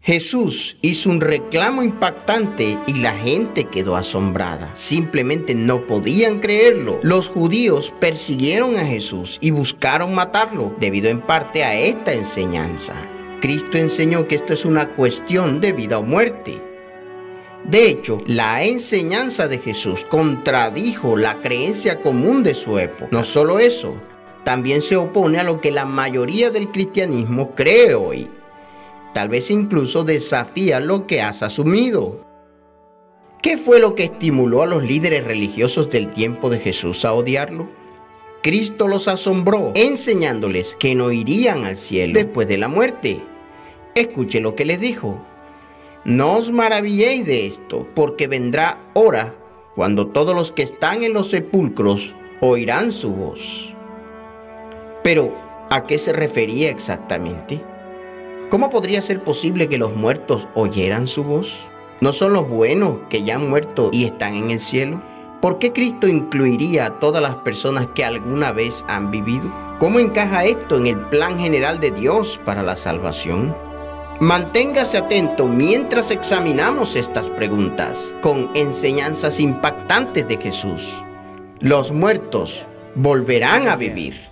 Jesús hizo un reclamo impactante y la gente quedó asombrada. Simplemente no podían creerlo. Los judíos persiguieron a Jesús y buscaron matarlo, debido en parte a esta enseñanza. Cristo enseñó que esto es una cuestión de vida o muerte. De hecho, la enseñanza de Jesús contradijo la creencia común de su época. No solo eso, también se opone a lo que la mayoría del cristianismo cree hoy. Tal vez incluso desafía lo que has asumido. ¿Qué fue lo que estimuló a los líderes religiosos del tiempo de Jesús a odiarlo? Cristo los asombró, enseñándoles que no irían al cielo después de la muerte. Escuche lo que les dijo. No os maravilléis de esto, porque vendrá hora cuando todos los que están en los sepulcros oirán su voz. Pero, ¿a qué se refería exactamente? ¿Cómo podría ser posible que los muertos oyeran su voz? ¿No son los buenos que ya han muerto y están en el cielo? ¿Por qué Cristo incluiría a todas las personas que alguna vez han vivido? ¿Cómo encaja esto en el plan general de Dios para la salvación? Manténgase atento mientras examinamos estas preguntas con enseñanzas impactantes de Jesús. Los muertos volverán a vivir.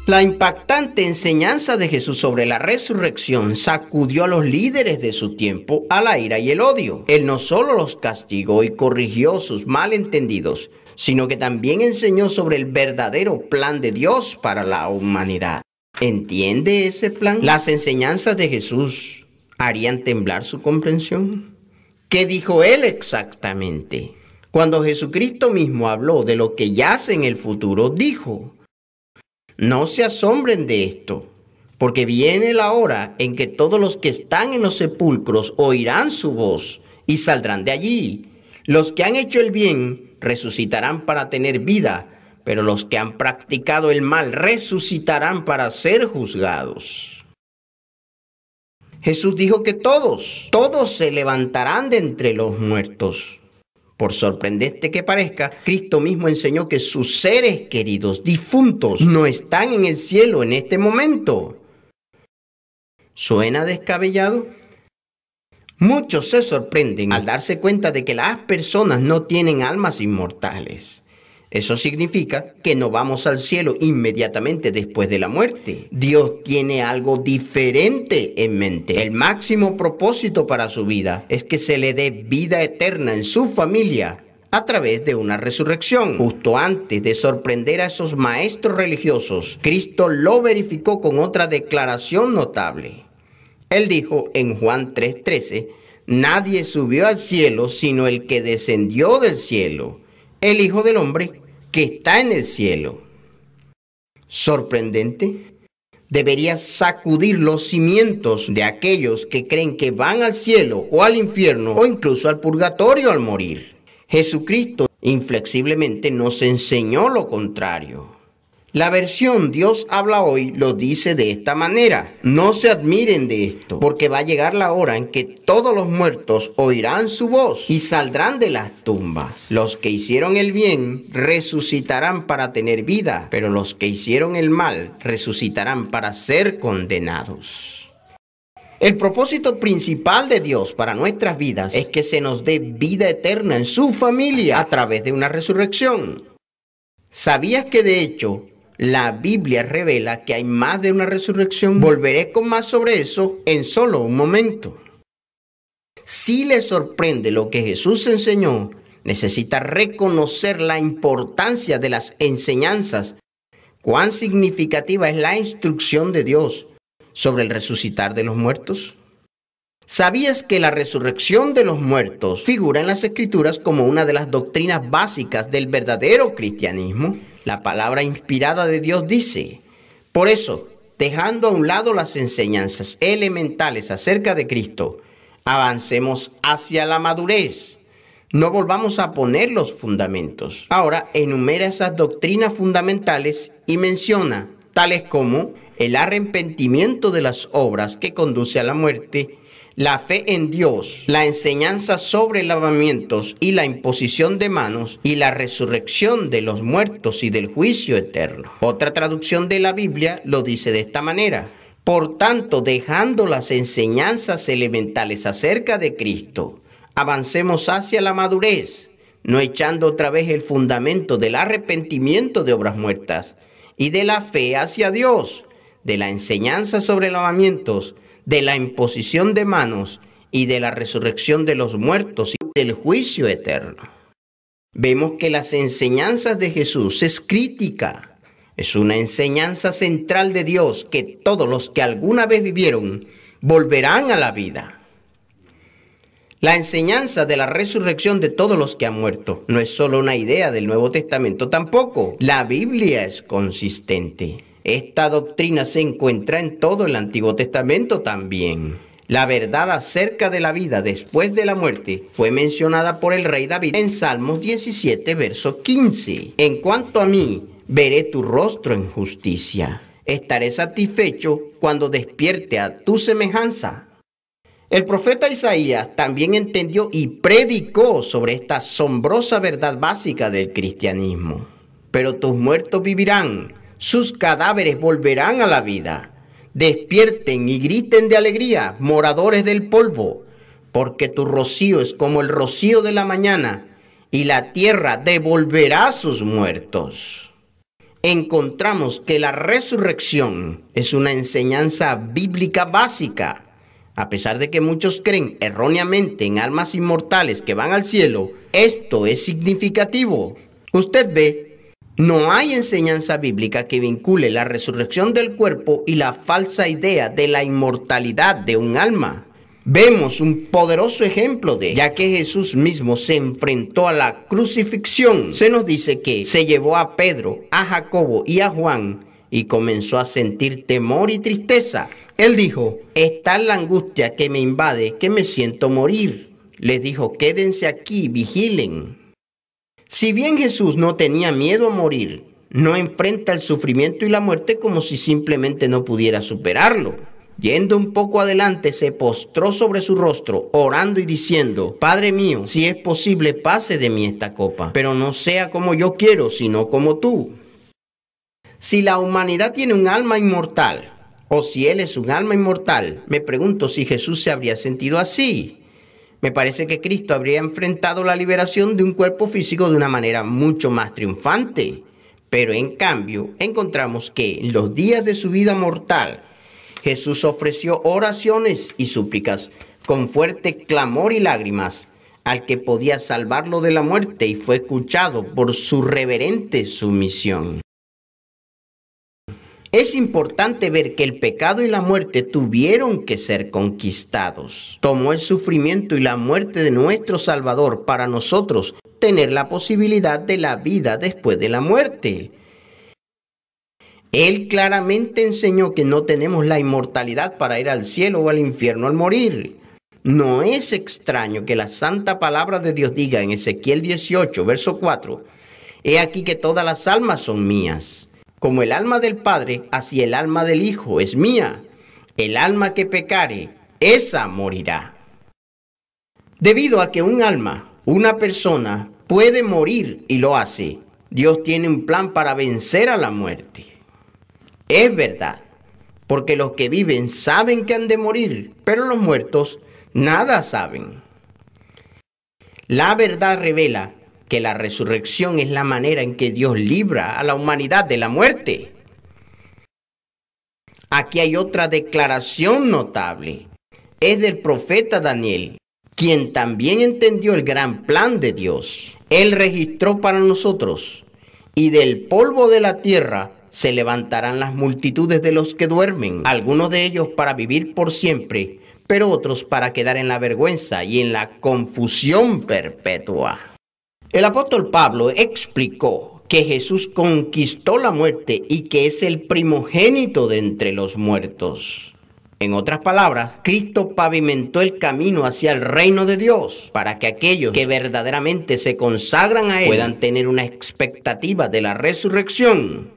La impactante enseñanza de Jesús sobre la resurrección sacudió a los líderes de su tiempo a la ira y el odio. Él no solo los castigó y corrigió sus malentendidos, sino que también enseñó sobre el verdadero plan de Dios para la humanidad. ¿Entiende ese plan? ¿Las enseñanzas de Jesús harían temblar su comprensión? ¿Qué dijo él exactamente? Cuando Jesucristo mismo habló de lo que yace en el futuro, dijo: no se asombren de esto, porque viene la hora en que todos los que están en los sepulcros oirán su voz y saldrán de allí. Los que han hecho el bien resucitarán para tener vida, pero los que han practicado el mal resucitarán para ser juzgados. Jesús dijo que todos se levantarán de entre los muertos. Por sorprendente que parezca, Cristo mismo enseñó que sus seres queridos, difuntos, no están en el cielo en este momento. ¿Suena descabellado? Muchos se sorprenden al darse cuenta de que las personas no tienen almas inmortales. Eso significa que no vamos al cielo inmediatamente después de la muerte. Dios tiene algo diferente en mente. El máximo propósito para su vida es que se le dé vida eterna en su familia a través de una resurrección. Justo antes de sorprender a esos maestros religiosos, Cristo lo verificó con otra declaración notable. Él dijo en Juan 3:13, nadie subió al cielo sino el que descendió del cielo, el Hijo del Hombre que está en el cielo. ¿Sorprendente? Debería sacudir los cimientos de aquellos que creen que van al cielo o al infierno o incluso al purgatorio al morir. Jesucristo inflexiblemente nos enseñó lo contrario. La versión Dios habla hoy lo dice de esta manera: no se admiren de esto, porque va a llegar la hora en que todos los muertos oirán su voz y saldrán de las tumbas. Los que hicieron el bien resucitarán para tener vida, pero los que hicieron el mal resucitarán para ser condenados. El propósito principal de Dios para nuestras vidas es que se nos dé vida eterna en su familia a través de una resurrección. ¿Sabías que de hecho la Biblia revela que hay más de una resurrección? Volveré con más sobre eso en solo un momento. Si le sorprende lo que Jesús enseñó, necesita reconocer la importancia de las enseñanzas. ¿Cuán significativa es la instrucción de Dios sobre el resucitar de los muertos? ¿Sabías que la resurrección de los muertos figura en las Escrituras como una de las doctrinas básicas del verdadero cristianismo? La palabra inspirada de Dios dice: por eso, dejando a un lado las enseñanzas elementales acerca de Cristo, avancemos hacia la madurez. No volvamos a poner los fundamentos. Ahora enumera esas doctrinas fundamentales y menciona tales como el arrepentimiento de las obras que conduce a la muerte, La fe en Dios, la enseñanza sobre lavamientos y la imposición de manos y la resurrección de los muertos y del juicio eterno. Otra traducción de la Biblia lo dice de esta manera: por tanto, dejando las enseñanzas elementales acerca de Cristo, avancemos hacia la madurez, no echando otra vez el fundamento del arrepentimiento de obras muertas y de la fe hacia Dios, de la enseñanza sobre lavamientos, de la imposición de manos y de la resurrección de los muertos y del juicio eterno. Vemos que las enseñanzas de Jesús es crítica. Es una enseñanza central de Dios que todos los que alguna vez vivieron volverán a la vida. La enseñanza de la resurrección de todos los que han muerto no es solo una idea del Nuevo Testamento tampoco. La Biblia es consistente. Esta doctrina se encuentra en todo el Antiguo Testamento también. La verdad acerca de la vida después de la muerte fue mencionada por el rey David en Salmos 17, verso 15. En cuanto a mí, veré tu rostro en justicia. Estaré satisfecho cuando despierte a tu semejanza. El profeta Isaías también entendió y predicó sobre esta asombrosa verdad básica del cristianismo. Pero tus muertos vivirán, sus cadáveres volverán a la vida. Despierten y griten de alegría, moradores del polvo, porque tu rocío es como el rocío de la mañana, y la tierra devolverá a sus muertos. Encontramos que la resurrección es una enseñanza bíblica básica. A pesar de que muchos creen erróneamente en almas inmortales que van al cielo, esto es significativo. Usted ve, no hay enseñanza bíblica que vincule la resurrección del cuerpo y la falsa idea de la inmortalidad de un alma. Vemos un poderoso ejemplo de, ya que Jesús mismo se enfrentó a la crucifixión. Se nos dice que se llevó a Pedro, a Jacobo y a Juan y comenzó a sentir temor y tristeza. Él dijo: está la angustia que me invade, que me siento morir. Les dijo: quédense aquí, vigilen. Si bien Jesús no tenía miedo a morir, no enfrenta el sufrimiento y la muerte como si simplemente no pudiera superarlo. Yendo un poco adelante, se postró sobre su rostro, orando y diciendo: Padre mío, si es posible, pase de mí esta copa, pero no sea como yo quiero, sino como tú. Si la humanidad tiene un alma inmortal, o si Él es un alma inmortal, me pregunto si Jesús se habría sentido así. Me parece que Cristo habría enfrentado la liberación de un cuerpo físico de una manera mucho más triunfante. Pero en cambio, encontramos que en los días de su vida mortal, Jesús ofreció oraciones y súplicas con fuerte clamor y lágrimas al que podía salvarlo de la muerte, y fue escuchado por su reverente sumisión. Es importante ver que el pecado y la muerte tuvieron que ser conquistados. Tomó el sufrimiento y la muerte de nuestro Salvador para nosotros tener la posibilidad de la vida después de la muerte. Él claramente enseñó que no tenemos la inmortalidad para ir al cielo o al infierno al morir. No es extraño que la santa palabra de Dios diga en Ezequiel 18, verso 4, «He aquí que todas las almas son mías. Como el alma del Padre, así el alma del Hijo es mía. El alma que pecare, esa morirá». Debido a que un alma, una persona, puede morir y lo hace, Dios tiene un plan para vencer a la muerte. Es verdad, porque los que viven saben que han de morir, pero los muertos nada saben. La verdad revela que la resurrección es la manera en que Dios libra a la humanidad de la muerte. Aquí hay otra declaración notable. Es del profeta Daniel, quien también entendió el gran plan de Dios. Él registró para nosotros: y del polvo de la tierra se levantarán las multitudes de los que duermen, algunos de ellos para vivir por siempre, pero otros para quedar en la vergüenza y en la confusión perpetua. El apóstol Pablo explicó que Jesús conquistó la muerte y que es el primogénito de entre los muertos. En otras palabras, Cristo pavimentó el camino hacia el reino de Dios para que aquellos que verdaderamente se consagran a Él puedan tener una expectativa de la resurrección,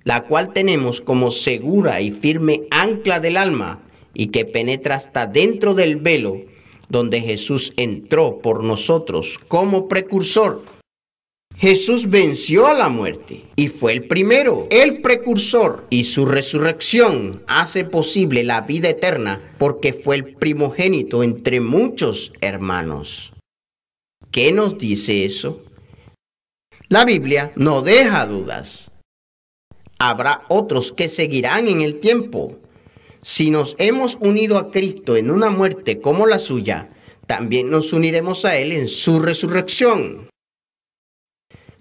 la cual tenemos como segura y firme ancla del alma y que penetra hasta dentro del velo donde Jesús entró por nosotros como precursor. Jesús venció a la muerte y fue el primero, el precursor, y su resurrección hace posible la vida eterna porque fue el primogénito entre muchos hermanos. ¿Qué nos dice eso? La Biblia no deja dudas. Habrá otros que seguirán en el tiempo. Si nos hemos unido a Cristo en una muerte como la suya, también nos uniremos a Él en su resurrección.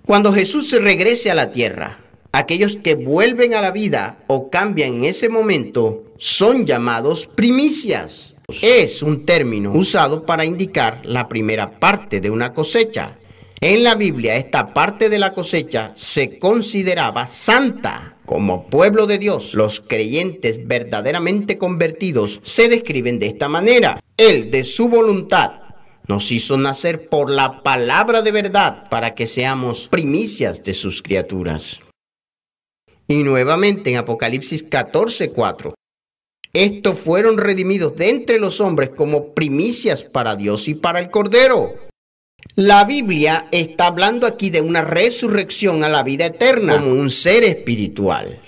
Cuando Jesús regrese a la tierra, aquellos que vuelven a la vida o cambian en ese momento son llamados primicias. Es un término usado para indicar la primera parte de una cosecha. En la Biblia, esta parte de la cosecha se consideraba santa. Como pueblo de Dios, los creyentes verdaderamente convertidos se describen de esta manera. Él, de su voluntad, nos hizo nacer por la palabra de verdad para que seamos primicias de sus criaturas. Y nuevamente en Apocalipsis 14:4. Estos fueron redimidos de entre los hombres como primicias para Dios y para el Cordero. La Biblia está hablando aquí de una resurrección a la vida eterna como un ser espiritual.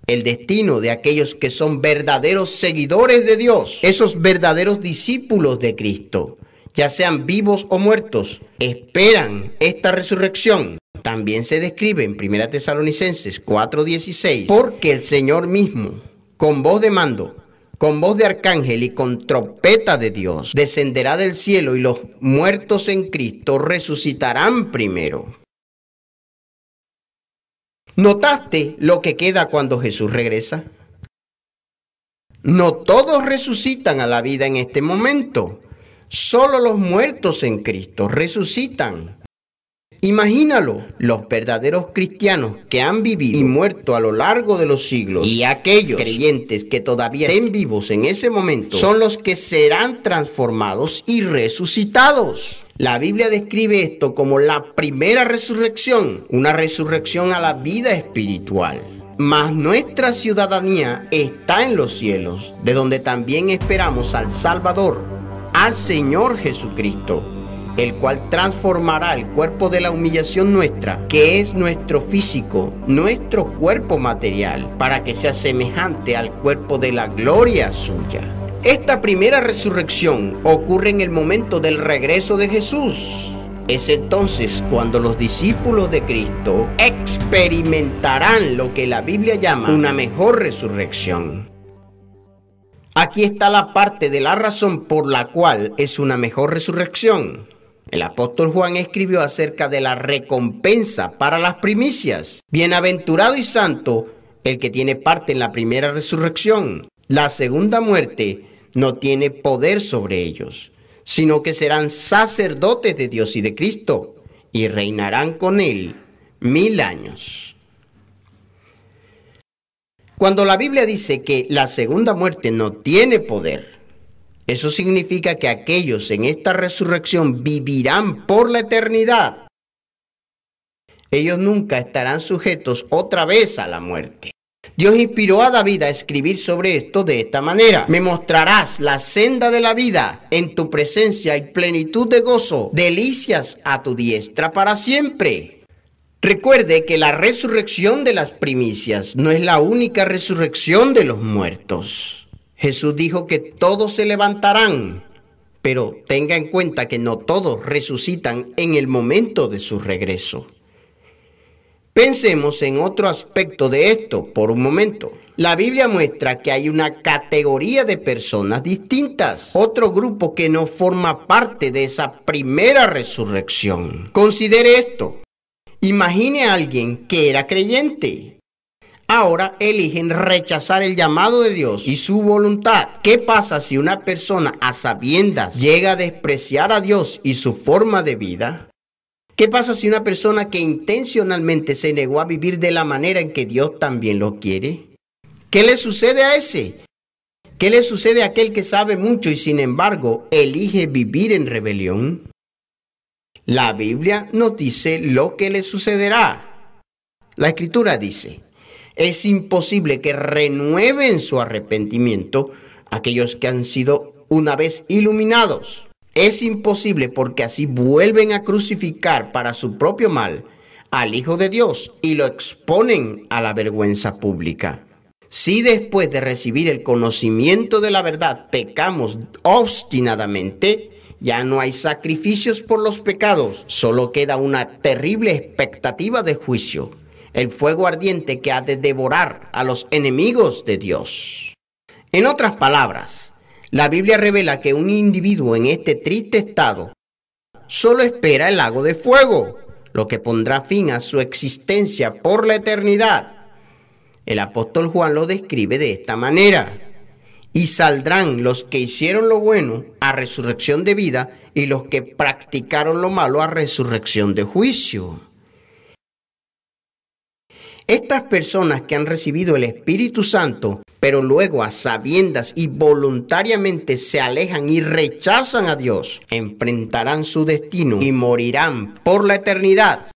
El destino de aquellos que son verdaderos seguidores de Dios, esos verdaderos discípulos de Cristo, ya sean vivos o muertos, esperan esta resurrección. También se describe en 1 Tesalonicenses 4:16, porque el Señor mismo, con voz de mando, con voz de arcángel y con trompeta de Dios, descenderá del cielo y los muertos en Cristo resucitarán primero. ¿Notaste lo que queda cuando Jesús regresa? No todos resucitan a la vida en este momento. Solo los muertos en Cristo resucitan. Imagínalo, los verdaderos cristianos que han vivido y muerto a lo largo de los siglos y aquellos creyentes que todavía estén vivos en ese momento son los que serán transformados y resucitados. La Biblia describe esto como la primera resurrección, una resurrección a la vida espiritual. Mas nuestra ciudadanía está en los cielos, de donde también esperamos al Salvador, al Señor Jesucristo, el cual transformará el cuerpo de la humillación nuestra, que es nuestro físico, nuestro cuerpo material, para que sea semejante al cuerpo de la gloria suya. Esta primera resurrección ocurre en el momento del regreso de Jesús. Es entonces cuando los discípulos de Cristo experimentarán lo que la Biblia llama una mejor resurrección. Aquí está la parte de la razón por la cual es una mejor resurrección. El apóstol Juan escribió acerca de la recompensa para las primicias. Bienaventurado y santo el que tiene parte en la primera resurrección. La segunda muerte no tiene poder sobre ellos, sino que serán sacerdotes de Dios y de Cristo, y reinarán con Él 1000 años. Cuando la Biblia dice que la segunda muerte no tiene poder, eso significa que aquellos en esta resurrección vivirán por la eternidad. Ellos nunca estarán sujetos otra vez a la muerte. Dios inspiró a David a escribir sobre esto de esta manera: me mostrarás la senda de la vida, en tu presencia hay plenitud de gozo, delicias a tu diestra para siempre. Recuerde que la resurrección de las primicias no es la única resurrección de los muertos. Jesús dijo que todos se levantarán, pero tenga en cuenta que no todos resucitan en el momento de su regreso. Pensemos en otro aspecto de esto por un momento. La Biblia muestra que hay una categoría de personas distintas, otro grupo que no forma parte de esa primera resurrección. Considere esto. Imagine a alguien que era creyente. Ahora eligen rechazar el llamado de Dios y su voluntad. ¿Qué pasa si una persona a sabiendas llega a despreciar a Dios y su forma de vida? ¿Qué pasa si una persona que intencionalmente se negó a vivir de la manera en que Dios también lo quiere? ¿Qué le sucede a ese? ¿Qué le sucede a aquel que sabe mucho y sin embargo elige vivir en rebelión? La Biblia nos dice lo que le sucederá. La Escritura dice: es imposible que renueven su arrepentimiento aquellos que han sido una vez iluminados. Es imposible porque así vuelven a crucificar para su propio mal al Hijo de Dios y lo exponen a la vergüenza pública. Si después de recibir el conocimiento de la verdad pecamos obstinadamente, ya no hay sacrificios por los pecados, solo queda una terrible expectativa de juicio, el fuego ardiente que ha de devorar a los enemigos de Dios. En otras palabras, la Biblia revela que un individuo en este triste estado solo espera el lago de fuego, lo que pondrá fin a su existencia por la eternidad. El apóstol Juan lo describe de esta manera: y saldrán los que hicieron lo bueno a resurrección de vida, y los que practicaron lo malo a resurrección de juicio. Estas personas que han recibido el Espíritu Santo, pero luego a sabiendas y voluntariamente se alejan y rechazan a Dios, enfrentarán su destino y morirán por la eternidad.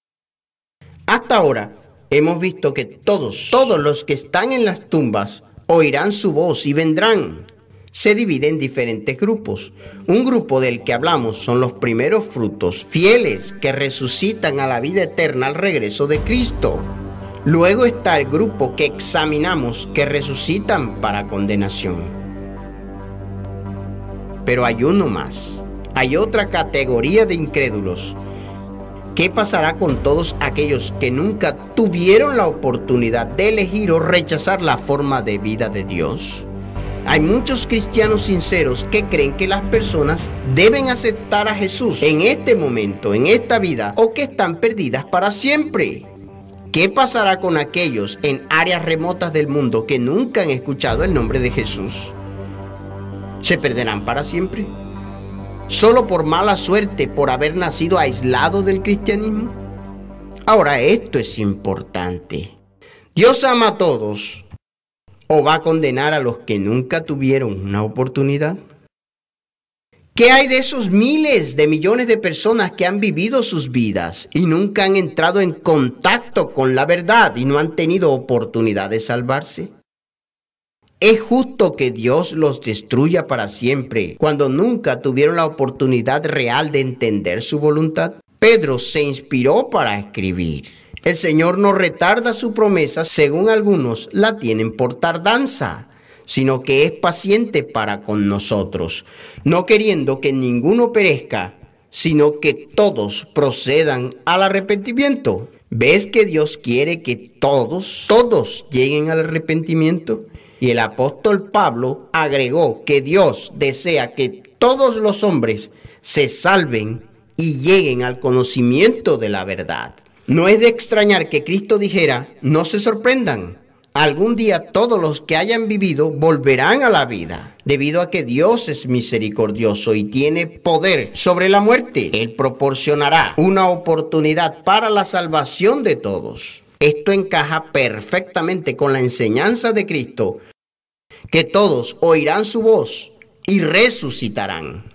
Hasta ahora hemos visto que todos los que están en las tumbas oirán su voz y vendrán. Se divide en diferentes grupos. Un grupo del que hablamos son los primeros frutos, fieles, que resucitan a la vida eterna al regreso de Cristo. Luego está el grupo que examinamos, que resucitan para condenación. Pero hay uno más. Hay otra categoría de incrédulos. ¿Qué pasará con todos aquellos que nunca tuvieron la oportunidad de elegir o rechazar la forma de vida de Dios? Hay muchos cristianos sinceros que creen que las personas deben aceptar a Jesús en este momento, en esta vida, o que están perdidas para siempre. ¿Qué pasará con aquellos en áreas remotas del mundo que nunca han escuchado el nombre de Jesús? ¿Se perderán para siempre? ¿Solo por mala suerte, por haber nacido aislado del cristianismo? Ahora, esto es importante. ¿Dios ama a todos o va a condenar a los que nunca tuvieron una oportunidad? ¿Qué hay de esos miles de millones de personas que han vivido sus vidas y nunca han entrado en contacto con la verdad y no han tenido oportunidad de salvarse? ¿Es justo que Dios los destruya para siempre cuando nunca tuvieron la oportunidad real de entender su voluntad? Pedro se inspiró para escribir: el Señor no retarda su promesa, según algunos la tienen por tardanza, sino que es paciente para con nosotros, no queriendo que ninguno perezca, sino que todos procedan al arrepentimiento. ¿Ves que Dios quiere que todos lleguen al arrepentimiento? Y el apóstol Pablo agregó que Dios desea que todos los hombres se salven y lleguen al conocimiento de la verdad. No es de extrañar que Cristo dijera: no se sorprendan, algún día todos los que hayan vivido volverán a la vida. Debido a que Dios es misericordioso y tiene poder sobre la muerte, Él proporcionará una oportunidad para la salvación de todos. Esto encaja perfectamente con la enseñanza de Cristo, que todos oirán su voz y resucitarán.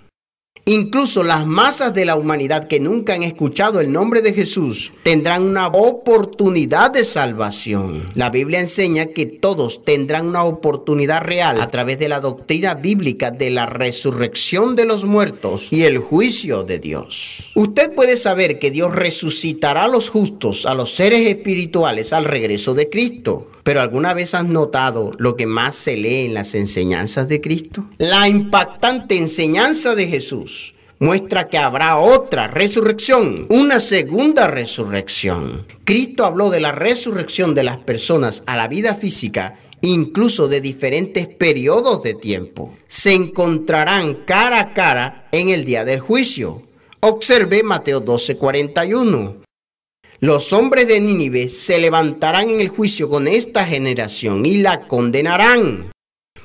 Incluso las masas de la humanidad que nunca han escuchado el nombre de Jesús tendrán una oportunidad de salvación. La Biblia enseña que todos tendrán una oportunidad real a través de la doctrina bíblica de la resurrección de los muertos y el juicio de Dios. Usted puede saber que Dios resucitará a los justos, a los seres espirituales, al regreso de Cristo. ¿Pero alguna vez has notado lo que más se lee en las enseñanzas de Cristo? La impactante enseñanza de Jesús muestra que habrá otra resurrección, una segunda resurrección. Cristo habló de la resurrección de las personas a la vida física, incluso de diferentes periodos de tiempo. Se encontrarán cara a cara en el día del juicio. Observe Mateo 12:41. Los hombres de Nínive se levantarán en el juicio con esta generación y la condenarán,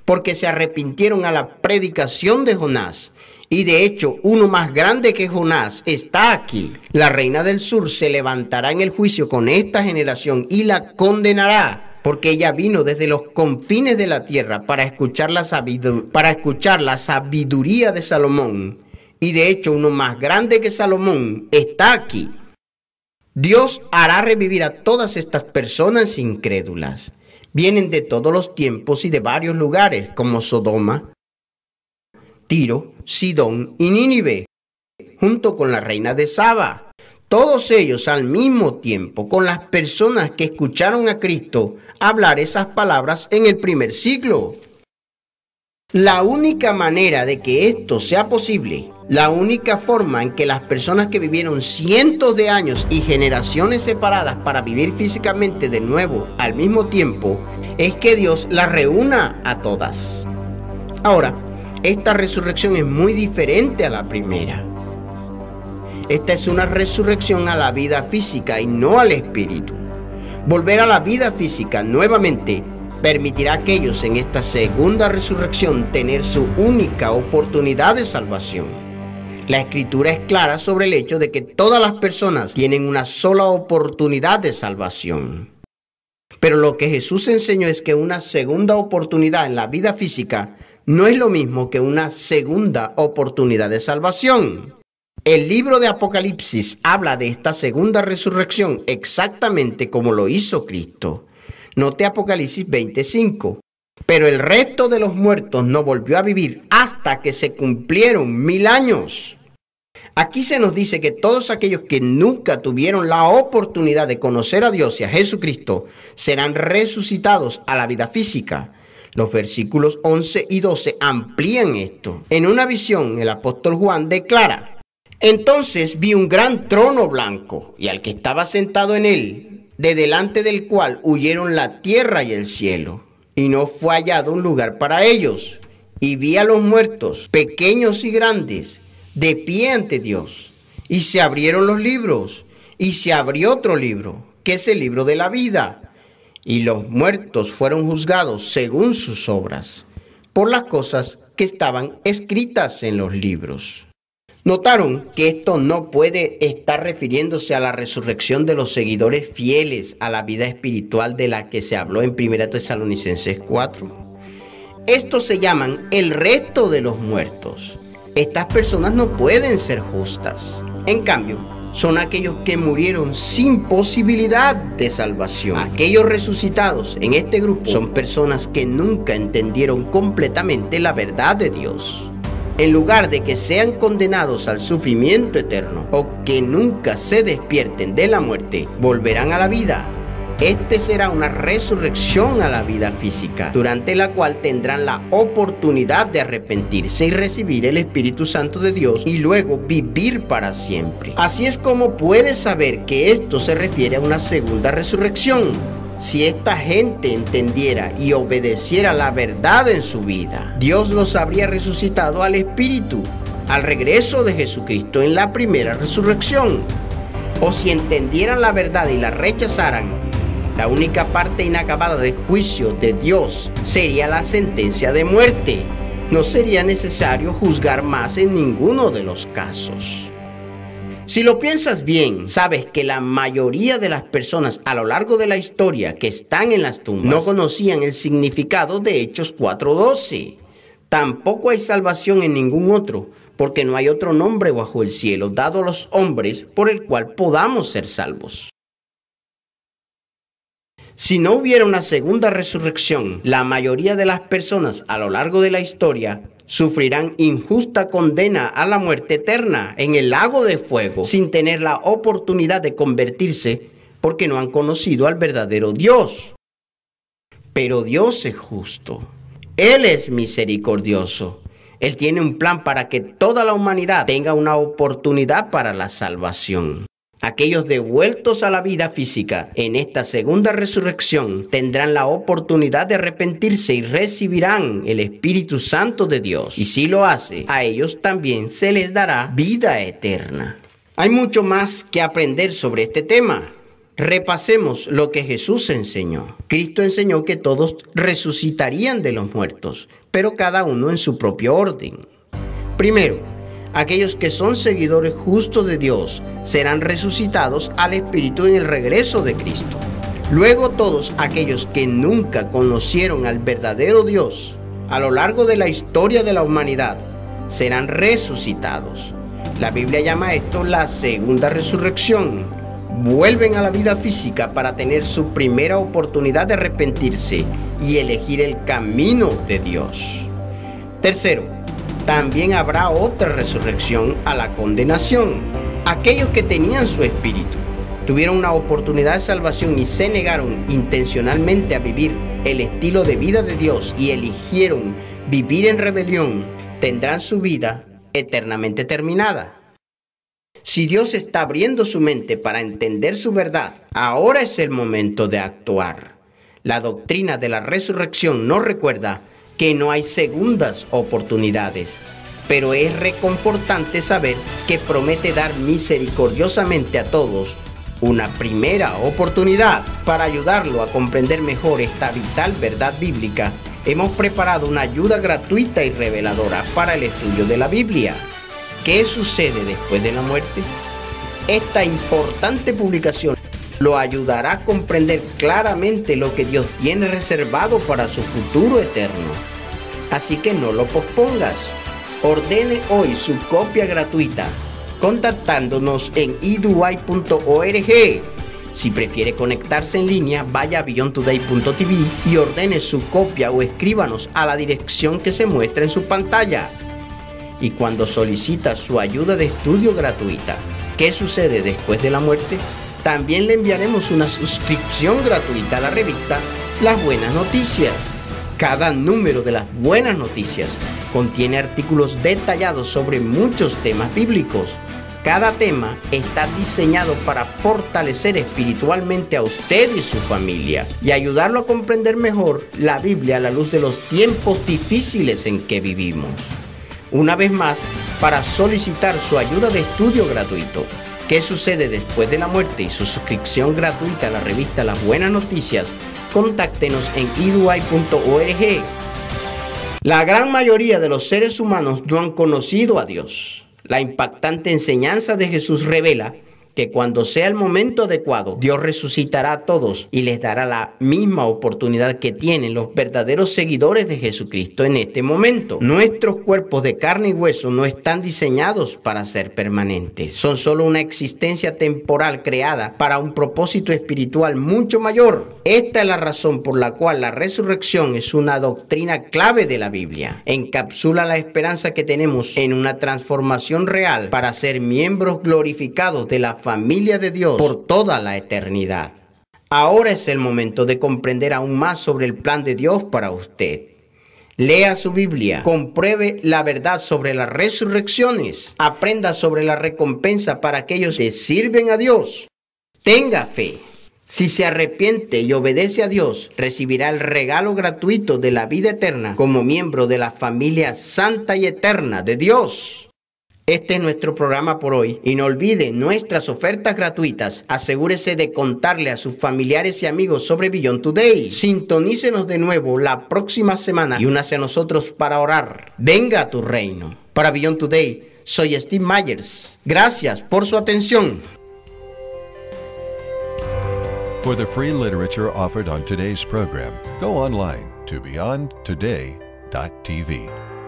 porque se arrepintieron a la predicación de Jonás. Y de hecho, uno más grande que Jonás está aquí. La reina del sur se levantará en el juicio con esta generación y la condenará, porque ella vino desde los confines de la tierra para escuchar la sabiduría de Salomón. Y de hecho, uno más grande que Salomón está aquí. Dios hará revivir a todas estas personas incrédulas. Vienen de todos los tiempos y de varios lugares, como Sodoma, Tiro, Sidón y Nínive, junto con la reina de Saba. Todos ellos al mismo tiempo, con las personas que escucharon a Cristo hablar esas palabras en el primer siglo. La única manera de que esto sea posible, la única forma en que las personas que vivieron cientos de años y generaciones separadas para vivir físicamente de nuevo al mismo tiempo, es que Dios las reúna a todas. Ahora, esta resurrección es muy diferente a la primera. Esta es una resurrección a la vida física y no al espíritu. Volver a la vida física nuevamente permitirá a aquellos en esta segunda resurrección tener su única oportunidad de salvación. La Escritura es clara sobre el hecho de que todas las personas tienen una sola oportunidad de salvación. Pero lo que Jesús enseñó es que una segunda oportunidad en la vida física no es lo mismo que una segunda oportunidad de salvación. El libro de Apocalipsis habla de esta segunda resurrección exactamente como lo hizo Cristo. Note Apocalipsis 25. Pero el resto de los muertos no volvió a vivir hasta que se cumplieron 1000 años. Aquí se nos dice que todos aquellos que nunca tuvieron la oportunidad de conocer a Dios y a Jesucristo serán resucitados a la vida física. Los versículos 11 y 12 amplían esto. En una visión, el apóstol Juan declara: entonces vi un gran trono blanco y al que estaba sentado en él, de delante del cual huyeron la tierra y el cielo, y no fue hallado un lugar para ellos. Y vi a los muertos, pequeños y grandes, de pie ante Dios. Y se abrieron los libros, y se abrió otro libro, que es el libro de la vida. Y los muertos fueron juzgados según sus obras, por las cosas que estaban escritas en los libros. Notaron que esto no puede estar refiriéndose a la resurrección de los seguidores fieles a la vida espiritual de la que se habló en 1 Tesalonicenses 4. Estos se llaman el resto de los muertos. Estas personas no pueden ser justas. En cambio, son aquellos que murieron sin posibilidad de salvación. Aquellos resucitados en este grupo son personas que nunca entendieron completamente la verdad de Dios. En lugar de que sean condenados al sufrimiento eterno o que nunca se despierten de la muerte, volverán a la vida. Este será una resurrección a la vida física, durante la cual tendrán la oportunidad de arrepentirse y recibir el Espíritu Santo de Dios y luego vivir para siempre. Así es como puedes saber que esto se refiere a una segunda resurrección. Si esta gente entendiera y obedeciera la verdad en su vida, Dios los habría resucitado al Espíritu, al regreso de Jesucristo en la primera resurrección. O si entendieran la verdad y la rechazaran, la única parte inacabada del juicio de Dios sería la sentencia de muerte. No sería necesario juzgar más en ninguno de los casos. Si lo piensas bien, sabes que la mayoría de las personas a lo largo de la historia que están en las tumbas no conocían el significado de Hechos 4:12. Tampoco hay salvación en ningún otro, porque no hay otro nombre bajo el cielo dado a los hombres por el cual podamos ser salvos. Si no hubiera una segunda resurrección, la mayoría de las personas a lo largo de la historia sufrirán injusta condena a la muerte eterna en el lago de fuego, sin tener la oportunidad de convertirse porque no han conocido al verdadero Dios. Pero Dios es justo. Él es misericordioso. Él tiene un plan para que toda la humanidad tenga una oportunidad para la salvación. Aquellos devueltos a la vida física en esta segunda resurrección tendrán la oportunidad de arrepentirse y recibirán el Espíritu Santo de Dios. Y si lo hace, a ellos también se les dará vida eterna. Hay mucho más que aprender sobre este tema. Repasemos lo que Jesús enseñó. Cristo enseñó que todos resucitarían de los muertos, pero cada uno en su propio orden. Primero, aquellos que son seguidores justos de Dios serán resucitados al Espíritu en el regreso de Cristo. Luego todos aquellos que nunca conocieron al verdadero Dios a lo largo de la historia de la humanidad serán resucitados. La Biblia llama esto la segunda resurrección. Vuelven a la vida física para tener su primera oportunidad de arrepentirse y elegir el camino de Dios. Tercero, también habrá otra resurrección a la condenación. Aquellos que tenían su espíritu, tuvieron una oportunidad de salvación y se negaron intencionalmente a vivir el estilo de vida de Dios y eligieron vivir en rebelión, tendrán su vida eternamente terminada. Si Dios está abriendo su mente para entender su verdad, ahora es el momento de actuar. La doctrina de la resurrección nos recuerda que no hay segundas oportunidades, pero es reconfortante saber que promete dar misericordiosamente a todos una primera oportunidad. Para ayudarlo a comprender mejor esta vital verdad bíblica, hemos preparado una ayuda gratuita y reveladora para el estudio de la Biblia. ¿Qué sucede después de la muerte? Esta importante publicación lo ayudará a comprender claramente lo que Dios tiene reservado para su futuro eterno. Así que no lo pospongas. Ordene hoy su copia gratuita contactándonos en eduy.org. Si prefiere conectarse en línea, vaya a beyondtoday.tv y ordene su copia o escríbanos a la dirección que se muestra en su pantalla. Y cuando solicita su ayuda de estudio gratuita, ¿qué sucede después de la muerte? También le enviaremos una suscripción gratuita a la revista Las Buenas Noticias. Cada número de Las Buenas Noticias contiene artículos detallados sobre muchos temas bíblicos. Cada tema está diseñado para fortalecer espiritualmente a usted y su familia y ayudarlo a comprender mejor la Biblia a la luz de los tiempos difíciles en que vivimos. Una vez más, para solicitar su ayuda de estudio gratuito, ¿qué sucede después de la muerte? Y su suscripción gratuita a la revista Las Buenas Noticias, contáctenos en eduy.org. La gran mayoría de los seres humanos no han conocido a Dios. La impactante enseñanza de Jesús revela que cuando sea el momento adecuado, Dios resucitará a todos y les dará la misma oportunidad que tienen los verdaderos seguidores de Jesucristo en este momento. Nuestros cuerpos de carne y hueso no están diseñados para ser permanentes. Son solo una existencia temporal creada para un propósito espiritual mucho mayor. Esta es la razón por la cual la resurrección es una doctrina clave de la Biblia. Encapsula la esperanza que tenemos en una transformación real para ser miembros glorificados de la familia de Dios por toda la eternidad. Ahora es el momento de comprender aún más sobre el plan de Dios para usted. Lea su Biblia, compruebe la verdad sobre las resurrecciones, aprenda sobre la recompensa para aquellos que sirven a Dios. Tenga fe. Si se arrepiente y obedece a Dios, recibirá el regalo gratuito de la vida eterna como miembro de la familia santa y eterna de Dios. Este es nuestro programa por hoy y no olvide nuestras ofertas gratuitas. Asegúrese de contarle a sus familiares y amigos sobre Beyond Today. Sintonícenos de nuevo la próxima semana y únase a nosotros para orar. Venga a tu reino. Para Beyond Today, soy Steve Myers. Gracias por su atención. For the free literature offered on today's program, go online to beyondtoday.tv.